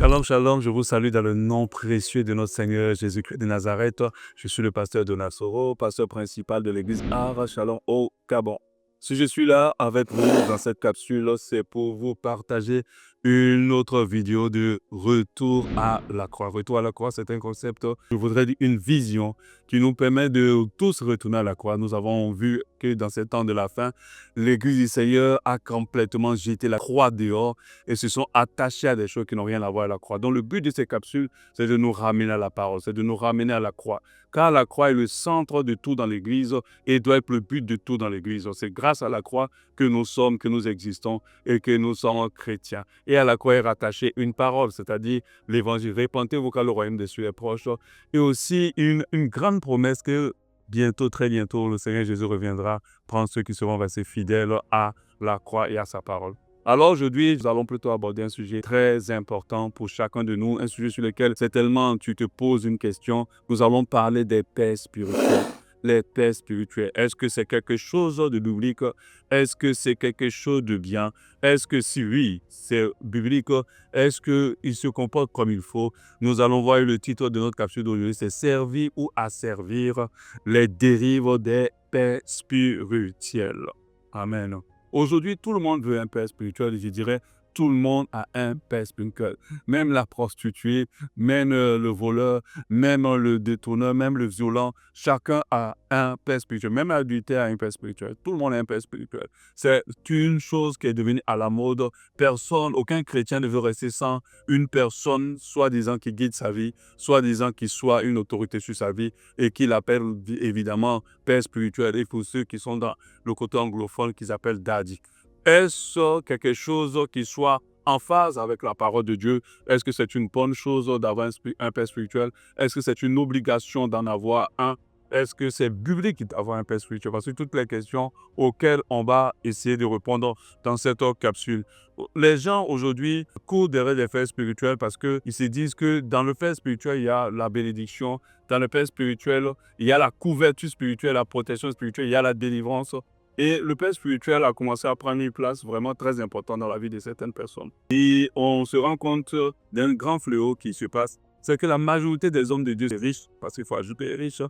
Shalom, shalom, je vous salue dans le nom précieux de notre Seigneur Jésus-Christ de Nazareth. Je suis le pasteur Donald Soro, pasteur principal de l'église Ara Shalom au Gabon. Si je suis là avec vous dans cette capsule, c'est pour vous partager une autre vidéo de retour à la croix. Retour à la croix, c'est un concept, je voudrais dire une vision qui nous permet de tous retourner à la croix. Nous avons vu que dans ces temps de la fin, l'église du Seigneur a complètement jeté la croix dehors et se sont attachés à des choses qui n'ont rien à voir avec la croix. Donc le but de ces capsules, c'est de nous ramener à la parole, c'est de nous ramener à la croix. Car la croix est le centre de tout dans l'Église et doit être le but de tout dans l'Église. C'est grâce à la croix que nous sommes, que nous existons et que nous sommes chrétiens. Et à la croix est rattachée une parole, c'est-à-dire l'Évangile. Répentez-vous car le royaume des cieux est proche. Et aussi une grande promesse que bientôt, très bientôt, le Seigneur Jésus reviendra prendre ceux qui seront restés fidèles à la croix et à sa parole. Alors aujourd'hui, nous allons plutôt aborder un sujet très important pour chacun de nous, un sujet sur lequel c'est tellement tu te poses une question. Nous allons parler des pères spirituels. Les pères spirituels, est-ce que c'est quelque chose de biblique? Est-ce que c'est quelque chose de bien? Est-ce que si oui, c'est biblique, est-ce qu'il se comporte comme il faut? Nous allons voir le titre de notre capsule d'aujourd'hui, c'est « Servir ou asservir les dérives des pères spirituels ». Amen. Aujourd'hui, tout le monde veut un père spirituel, je dirais, tout le monde a un père spirituel. Même la prostituée, même le voleur, même le détourneur, même le violent, chacun a un père spirituel. Même l'adultère a un père spirituel. Tout le monde a un père spirituel. C'est une chose qui est devenue à la mode. Personne, aucun chrétien ne veut rester sans une personne, soi-disant qui guide sa vie, soi-disant qui soit une autorité sur sa vie et qui l'appelle évidemment père spirituel. Et pour ceux qui sont dans le côté anglophone, qu'ils appellent daddy. Est-ce quelque chose qui soit en phase avec la parole de Dieu? Est-ce que c'est une bonne chose d'avoir un père spirituel? Est-ce que c'est une obligation d'en avoir un? Est-ce que c'est biblique d'avoir un père spirituel? Parce que toutes les questions auxquelles on va essayer de répondre dans cette capsule. Les gens aujourd'hui courent derrière les pères spirituels parce qu'ils se disent que dans le père spirituel, il y a la bénédiction. Dans le père spirituel, il y a la couverture spirituelle, la protection spirituelle, il y a la délivrance. Et le père spirituel a commencé à prendre une place vraiment très importante dans la vie de certaines personnes. Et on se rend compte d'un grand fléau qui se passe, c'est que la majorité des hommes de Dieu, riches, parce qu'il faut ajouter riches,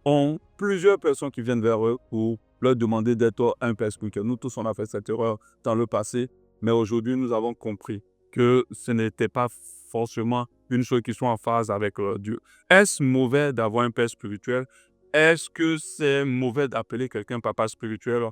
ont plusieurs personnes qui viennent vers eux pour leur demander d'être un père spirituel. Nous tous, on a fait cette erreur dans le passé, mais aujourd'hui, nous avons compris que ce n'était pas forcément une chose qui soit en phase avec Dieu. Est-ce mauvais d'avoir un père spirituel? Est-ce que c'est mauvais d'appeler quelqu'un papa spirituel?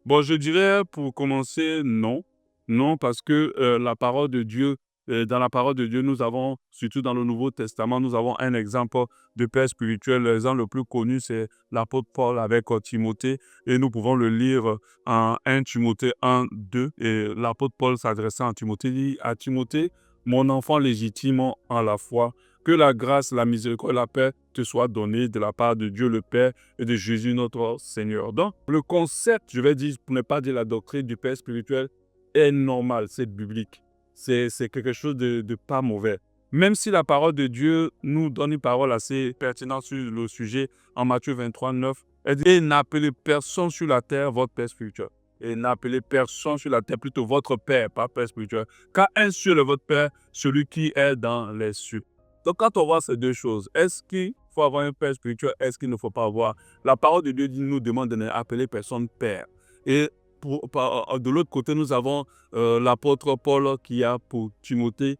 Bon, je dirais pour commencer, non. Non, parce que la parole de Dieu, dans la parole de Dieu, nous avons, surtout dans le Nouveau Testament, nous avons un exemple de père spirituel. L'exemple le plus connu, c'est l'apôtre Paul avec Timothée. Et nous pouvons le lire en 1 Timothée 1, 2. Et l'apôtre Paul s'adressant à Timothée, dit à Timothée, mon enfant légitime en la foi, que la grâce, la miséricorde et la paix te soient données de la part de Dieu le Père et de Jésus notre Seigneur. Donc, le concept, je vais dire, pour ne pas dire la doctrine du Père spirituel, est normal, c'est biblique. C'est quelque chose de pas mauvais. Même si la parole de Dieu nous donne une parole assez pertinente sur le sujet, en Matthieu 23, 9, elle dit « Et n'appelez personne sur la terre votre Père spirituel. » Et n'appelez personne sur la terre, plutôt votre Père, pas Père spirituel. Car un seul est votre Père, celui qui est dans les cieux. Donc, quand on voit ces deux choses, est-ce qu'il faut avoir un père spirituel? Est-ce qu'il ne faut pas avoir? La parole de Dieu nous demande de n'appeler personne père. Et de l'autre côté, nous avons l'apôtre Paul qui a pour Timothée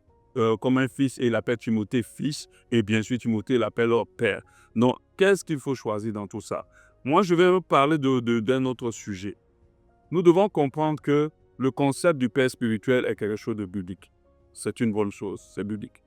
comme un fils et il appelle Timothée fils. Et bien sûr, Timothée l'appelle père. Donc, qu'est-ce qu'il faut choisir dans tout ça? Moi, je vais vous parler d'un autre sujet. Nous devons comprendre que le concept du père spirituel est quelque chose de biblique. C'est une bonne chose, c'est biblique.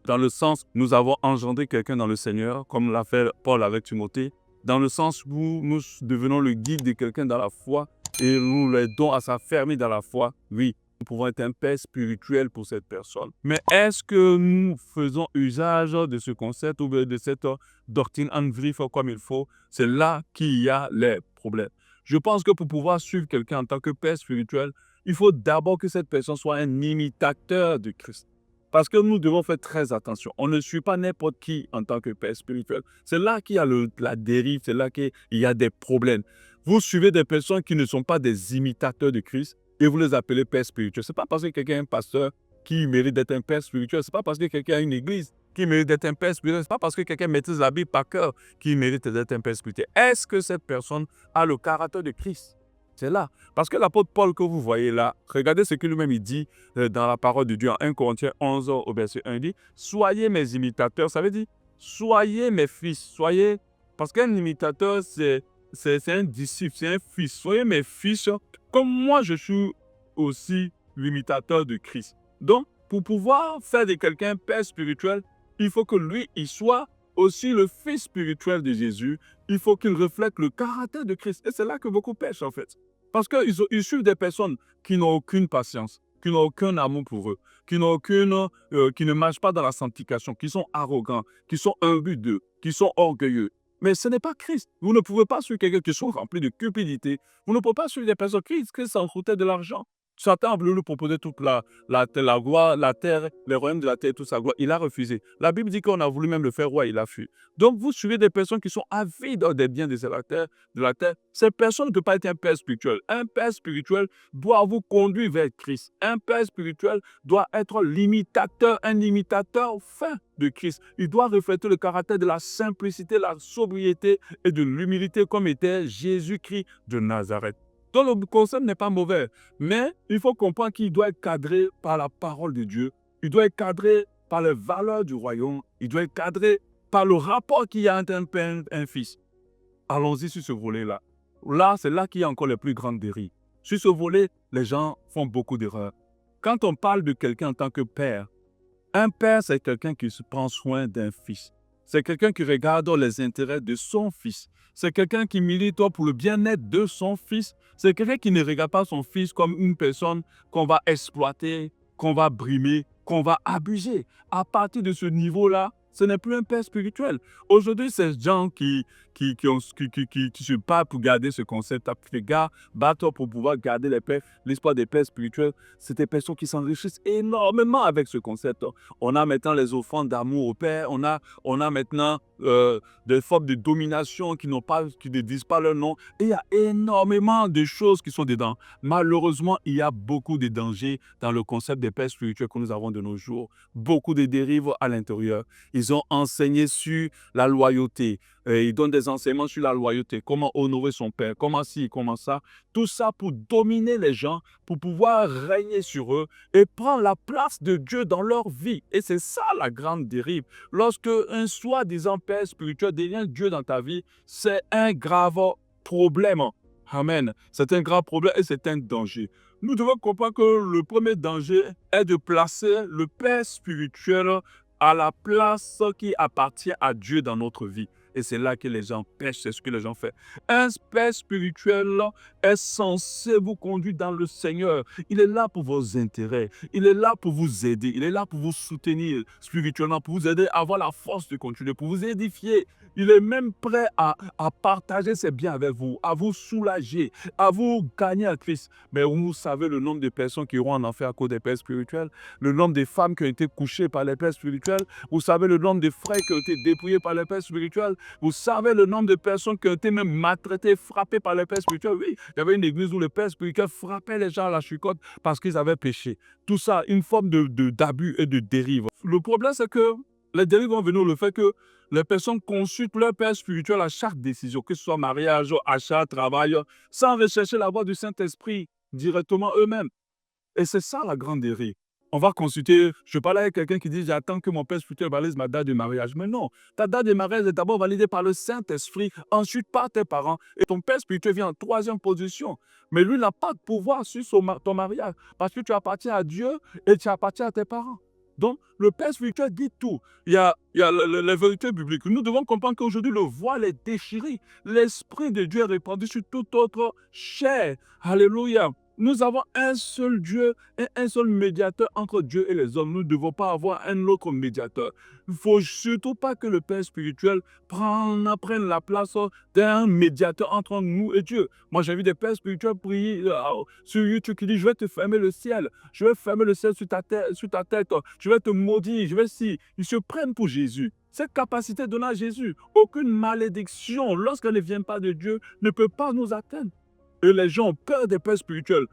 Dans le sens, nous avons engendré quelqu'un dans le Seigneur, comme l'a fait Paul avec Timothée, dans le sens où nous devenons le guide de quelqu'un dans la foi et nous l'aidons à s'affermir dans la foi. Oui, nous pouvons être un père spirituel pour cette personne. Mais est-ce que nous faisons usage de ce concept ou de cette doctrine en griffe comme il faut? C'est là qu'il y a les problèmes. Je pense que pour pouvoir suivre quelqu'un en tant que père spirituel, il faut d'abord que cette personne soit un imitateur de Christ. Parce que nous devons faire très attention. On ne suit pas n'importe qui en tant que père spirituel. C'est là qu'il y a la dérive, c'est là qu'il y a des problèmes. Vous suivez des personnes qui ne sont pas des imitateurs de Christ et vous les appelez père spirituel. Ce n'est pas parce que quelqu'un est un pasteur qui mérite d'être un père spirituel. Ce n'est pas parce que quelqu'un a une église qui mérite d'être un père spirituel. Ce n'est pas parce que quelqu'un maîtrise la Bible par cœur qui mérite d'être un père spirituel. Est-ce que cette personne a le caractère de Christ? C'est là. Parce que l'apôtre Paul que vous voyez là, regardez ce que lui-même il dit dans la parole de Dieu en 1 Corinthiens 11 au verset 1. Il dit, soyez mes imitateurs. Ça veut dire, soyez mes fils. Soyez, parce qu'un imitateur, c'est un disciple, c'est un fils. Soyez mes fils, comme moi je suis aussi l'imitateur de Christ. Donc, pour pouvoir faire de quelqu'un père spirituel, il faut que lui, il soit aussi le fils spirituel de Jésus. Il faut qu'il reflète le caractère de Christ. Et c'est là que beaucoup pêchent, en fait. Parce qu'ils suivent des personnes qui n'ont aucune patience, qui n'ont aucun amour pour eux, qui ne marchent pas dans la sanctification, qui sont arrogants, qui sont imbus d'eux, qui sont orgueilleux. Mais ce n'est pas Christ. Vous ne pouvez pas suivre quelqu'un qui soit rempli de cupidité. Vous ne pouvez pas suivre des personnes qui s'en foutaient de l'argent. Satan a voulu lui proposer toute la gloire, la terre, les royaumes de la terre, toute sa gloire. Il a refusé. La Bible dit qu'on a voulu même le faire roi, il a fui. Donc, vous suivez des personnes qui sont avides des biens de la terre. Ces personnes ne peuvent pas être un père spirituel. Un père spirituel doit vous conduire vers Christ. Un père spirituel doit être l'imitateur, un imitateur fin de Christ. Il doit refléter le caractère de la simplicité, la sobriété et de l'humilité comme était Jésus-Christ de Nazareth. Donc, le concept n'est pas mauvais, mais il faut comprendre qu'il doit être cadré par la parole de Dieu. Il doit être cadré par les valeurs du royaume. Il doit être cadré par le rapport qu'il y a entre un père et un fils. Allons-y sur ce volet-là. Là, c'est là qu'il y a encore les plus grandes dérives. Sur ce volet, les gens font beaucoup d'erreurs. Quand on parle de quelqu'un en tant que père, un père, c'est quelqu'un qui se prend soin d'un fils. C'est quelqu'un qui regarde les intérêts de son fils. C'est quelqu'un qui milite pour le bien-être de son fils. C'est quelqu'un qui ne regarde pas son fils comme une personne qu'on va exploiter, qu'on va brimer, qu'on va abuser. À partir de ce niveau-là, ce n'est plus un père spirituel. Aujourd'hui, ces gens qui se battent pour garder ce concept, les gars battent pour pouvoir garder l'espoir des pères spirituels, c'est des personnes qui s'enrichissent énormément avec ce concept. On a maintenant les offrandes d'amour au Père, on a maintenant des formes de domination qui ne disent pas leur nom. Et il y a énormément de choses qui sont dedans. Malheureusement, il y a beaucoup de dangers dans le concept des pères spirituels que nous avons de nos jours. Beaucoup de dérives à l'intérieur. Ils ont enseigné sur la loyauté. Ils donnent des enseignements sur la loyauté, comment honorer son père, comment ci, comment ça. Tout ça pour dominer les gens, pour pouvoir régner sur eux et prendre la place de Dieu dans leur vie. Et c'est ça la grande dérive. Lorsque un soi-disant père spirituel devient Dieu dans ta vie, c'est un grave problème. Amen. C'est un grave problème et c'est un danger. Nous devons comprendre que le premier danger est de placer le père spirituel à la place qui appartient à Dieu dans notre vie. Et c'est là que les gens pêchent, c'est ce que les gens font. Un père spirituel est censé vous conduire dans le Seigneur. Il est là pour vos intérêts. Il est là pour vous aider. Il est là pour vous soutenir spirituellement, pour vous aider à avoir la force de continuer, pour vous édifier. Il est même prêt à partager ses biens avec vous, à vous soulager, à vous gagner à Christ. Mais vous savez le nombre de personnes qui iront en enfer à cause des pères spirituels, le nombre de femmes qui ont été couchées par les pères spirituels, vous savez le nombre de frères qui ont été dépouillés par les pères spirituels, vous savez le nombre de personnes qui ont été même maltraitées, frappées par les pères spirituels. Oui, il y avait une église où les pères spirituels frappaient les gens à la chicotte parce qu'ils avaient péché. Tout ça, une forme d'abus et de dérive. Le problème, c'est que les dérives vont venir le fait que les personnes consultent leur père spirituel à chaque décision, que ce soit mariage, achat, travail, sans rechercher la voix du Saint-Esprit directement eux-mêmes. Et c'est ça la grande dérive. On va consulter, je parlais avec quelqu'un qui dit « j'attends que mon père spirituel valide ma date de mariage ». Mais non, ta date de mariage est d'abord validée par le Saint-Esprit, ensuite par tes parents. Et ton père spirituel vient en troisième position. Mais lui n'a pas de pouvoir sur ton mariage parce que tu appartiens à Dieu et tu appartiens à tes parents. Donc, le père spirituel dit tout. Il y a les vérités bibliques. Nous devons comprendre qu'aujourd'hui, le voile est déchiré. L'Esprit de Dieu est répandu sur toute autre chair. Alléluia. Nous avons un seul Dieu et un seul médiateur entre Dieu et les hommes. Nous ne devons pas avoir un autre médiateur. Il ne faut surtout pas que le Père spirituel prenne la place d'un médiateur entre nous et Dieu. Moi, j'ai vu des pères spirituels prier sur YouTube qui disent « je vais te fermer le ciel. Je vais fermer le ciel sur ta tête. Je vais te maudire. Je vais si. » Ils se prennent pour Jésus. Cette capacité donnée à Jésus, aucune malédiction, lorsqu'elle ne vient pas de Dieu, ne peut pas nous atteindre. Et les gens ont peur des pères spirituels.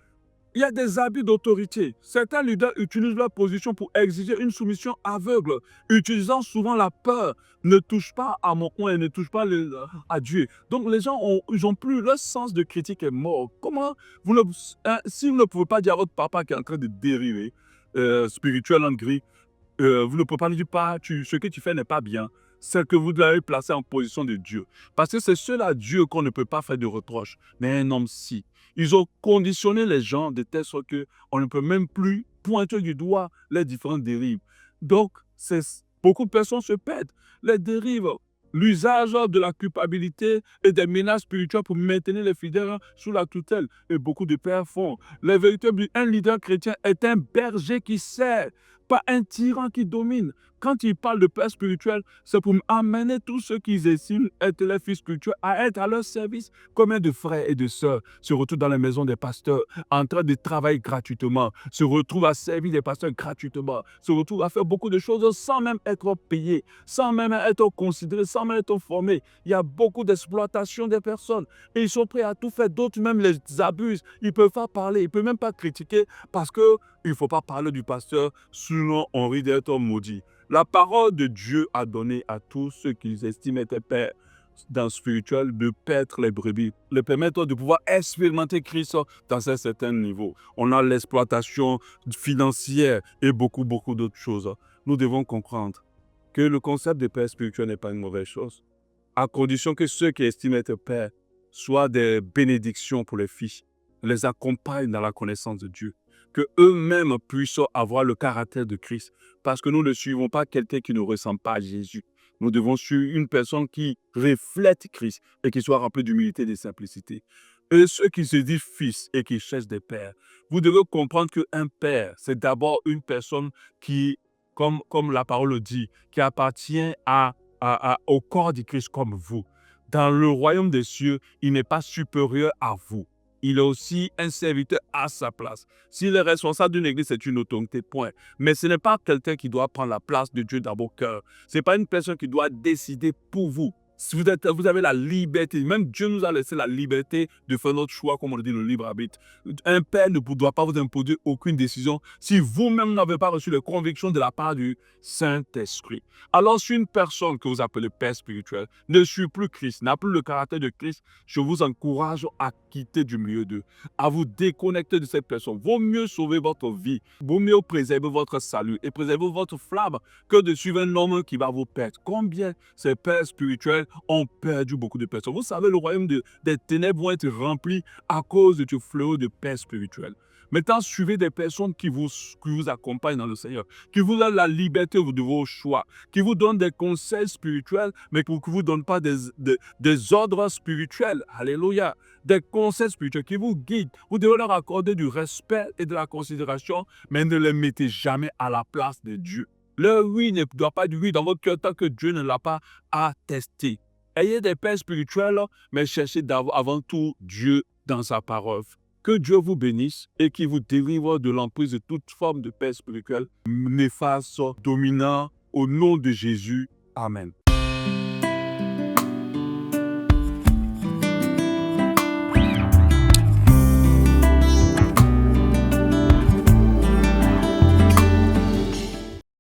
Il y a des abus d'autorité. Certains leaders utilisent leur position pour exiger une soumission aveugle, utilisant souvent la peur. Ne touche pas à mon coin, ne touche pas à Dieu. Donc les gens ils ont plus, leur sens de critique est mort. Comment vous ne, si vous ne pouvez pas dire à votre papa qui est en train de dériver, spirituel en gris, vous ne pouvez pas lui dire, pas, ce que tu fais n'est pas bien. C'est que vous l'avez placé en position de Dieu. Parce que c'est seul à Dieu qu'on ne peut pas faire de reproche. Mais un homme, si. Ils ont conditionné les gens de telle sorte qu'on ne peut même plus pointer du doigt les différentes dérives. Donc, beaucoup de personnes se perdent. Les dérives, l'usage de la culpabilité et des menaces spirituelles pour maintenir les fidèles sous la tutelle. Et beaucoup de pères font. Un leader chrétien est un berger qui sert, pas un tyran qui domine. Quand il parle de père spirituel, c'est pour amener tous ceux qui estiment être les fils spirituels à être à leur service. Combien de frères et de sœurs se retrouvent dans les maisons des pasteurs en train de travailler gratuitement, se retrouvent à servir des pasteurs gratuitement, se retrouvent à faire beaucoup de choses sans même être payés, sans même être considérés, sans même être formés. Il y a beaucoup d'exploitation des personnes et ils sont prêts à tout faire. D'autres même les abusent. Ils ne peuvent pas parler, ils ne peuvent même pas critiquer parce qu'il ne faut pas parler du pasteur, sinon on risque d'être maudit. La parole de Dieu a donné à tous ceux qu'ils estiment être pères dans le spirituel de paître les brebis, les permettre de pouvoir expérimenter Christ dans un certain niveau. On a l'exploitation financière et beaucoup d'autres choses. Nous devons comprendre que le concept de père spirituel n'est pas une mauvaise chose, à condition que ceux qui estiment être pères soient des bénédictions pour les filles, les accompagnent dans la connaissance de Dieu, que eux-mêmes puissent avoir le caractère de Christ, parce que nous ne suivons pas quelqu'un qui ne ressemble pas à Jésus. Nous devons suivre une personne qui reflète Christ et qui soit remplie d'humilité et de simplicité. Et ceux qui se disent fils et qui cherchent des pères, vous devez comprendre qu'un père, c'est d'abord une personne qui, comme la parole le dit, qui appartient au corps du Christ comme vous. Dans le royaume des cieux, il n'est pas supérieur à vous. Il est aussi un serviteur à sa place. S'il est responsable d'une église, c'est une autorité, point. Mais ce n'est pas quelqu'un qui doit prendre la place de Dieu dans vos cœurs. Ce n'est pas une personne qui doit décider pour vous. Si vous avez la liberté, même Dieu nous a laissé la liberté de faire notre choix, comme on le dit, le libre arbitre. Un père ne doit pas vous imposer aucune décision si vous-même n'avez pas reçu les convictions de la part du Saint-Esprit. Alors, si une personne que vous appelez père spirituel ne suit plus Christ, n'a plus le caractère de Christ, je vous encourage à quitter du milieu d'eux, à vous déconnecter de cette personne. Vaut mieux sauver votre vie, vaut mieux préserver votre salut et préserver votre flamme que de suivre un homme qui va vous perdre. Combien ces pères spirituels ont perdu beaucoup de personnes. Vous savez, le royaume des ténèbres va être rempli à cause de ce fléau de pères spirituels. Maintenant, suivez des personnes qui vous accompagnent dans le Seigneur, qui vous donnent la liberté de vos choix, qui vous donnent des conseils spirituels, mais qui ne vous donnent pas des ordres spirituels. Alléluia. Des conseils spirituels qui vous guident. Vous devez leur accorder du respect et de la considération, mais ne les mettez jamais à la place de Dieu. Le oui ne doit pas être oui dans votre cœur tant que Dieu ne l'a pas attesté. Ayez des pères spirituels, mais cherchez avant tout Dieu dans sa parole. Que Dieu vous bénisse et qu'il vous délivre de l'emprise de toute forme de père spirituel néfaste, dominant, au nom de Jésus. Amen.